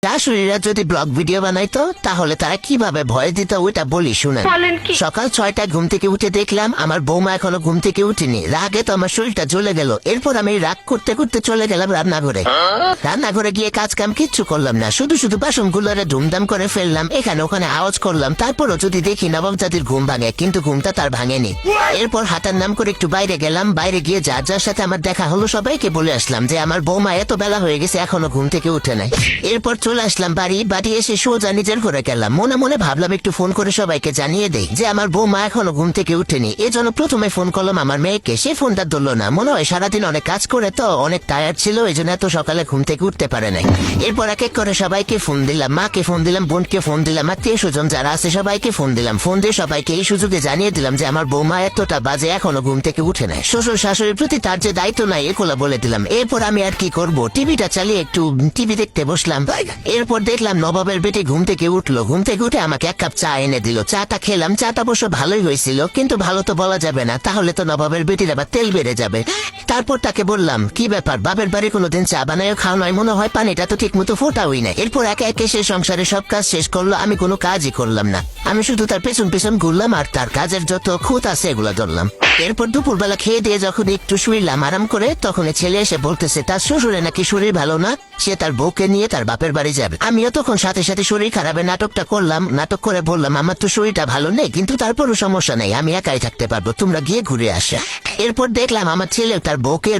শাশুড়িরা যদি blog video বানাইতো তাহলে তারা কিভাবে ভয় দিত ওইটা বলি শুনেন। সকাল 6টায় ঘুম থেকে উঠে দেখলাম আমার বৌমা এখনো ঘুম থেকে উঠেনি। রাগে তো আমার শরীরটা জ্বলে গেল। এরপর আমি রাগ করতে করতে চলে গেলাম রান্নাঘরে গিয়ে কাজ কাম কিচ্ছু করলাম না, শুধু শুধু বাসনগুলোরে ধুমধাম করে ফেললাম, এখানে ওখানে আওয়াজ করলাম। তারপরও যদি দেখি নবাব জাতির ঘুম ভাঙে, কিন্তু ঘুমটা তার ভাঙেনি। এরপর হাঁটার নাম করে একটু বাইরে গেলাম। বাইরে গিয়ে যার যার সাথে আমার দেখা হলো সবাইকে বলে আসলাম যে আমার বৌমা এত বেলা হয়ে গেছে এখনো ঘুম থেকে উঠে নাই। এরপর চলে আসলাম বাড়ি এসে সোজা নিজের ঘরে গেলাম। মনে মনে ভাবলাম একটু ফোন করে সবাইকে জানিয়ে দেই যে আমার বৌমা এখনো ঘুম থেকে উঠেনি। এজন্য প্রথমে ফোন করলাম আমার মেয়েকে। সে ফোনটা ধরলো না, মনে হয় সারাদিন অনেক কাজ করে তো অনেক টায়ার্ড ছিল, এই জন্য এত সকালে ঘুম থেকে উঠতে পারে নাই। এরপর এক এক করে সবাইকে ফোন দিলাম, মাকে ফোন দিলাম, বোনকে ফোন দিলাম, আত্মীয় স্বজন যারা আছে সবাইকে ফোন দিলাম। ফোন দিয়ে সবাইকে এই সুযোগে জানিয়ে দিলাম যে আমার বৌমা এতটা বাজে এখনো ঘুম থেকে উঠে নাই। শ্বশুর শাশুড়ির প্রতি তার যে দায়িত্ব নাই এগুলো বলে দিলাম। এরপর আমি আর কি করব, টিভিটা চালিয়ে একটু টিভি দেখতে বসলাম। এরপর দেখলাম নবাবের বেটি ঘুম থেকে উঠলো। ঘুম থেকে উঠে আমাকে এক কাপ চা এনে দিল। চাটা খেলাম। চাটা অবশ্য ভালোই হয়েছিল, কিন্তু ভালো তো বলা যাবে না, তাহলে তো নবাবের বেটির আবার তেল বেড়ে যাবে। তারপর তাকে বললাম, কি ব্যাপার, বাপের বাড়ি কোনোদিন চা বানায় খাওয়া নয়, মনে হয় পানিটা তো ঠিক মতো ফোটাওই না। এরপর একে একে সে সংসারে সব কাজ শেষ করলো, আমি কোনো কাজই করলাম না। আমি শুধু তার পেছন পেছন ঘুরলাম আর তার কাজের যত খুঁত আছে এগুলো ধরলাম। এরপর দুপুরবেলা খেয়ে দিয়ে যখন একটু শুইলাম আরাম করে, তখন ছেলে এসে বলতেছে তার শ্বশুরে নাকি শরীর ভালো না, সে তার বউকে নিয়ে তার বাপের বাড়ি যাবে। আমিও তখন সাথে সাথে শরীর খারাপের নাটকটা করলাম। নাটক করে বললাম আমার তো শরীরটা ভালো নেই, কিন্তু তারপরও সমস্যা নেই, আমি একাই থাকতে পারবো, তোমরা গিয়ে ঘুরে আসা। এরপর দেখলাম আমার ছেলে তার বউকে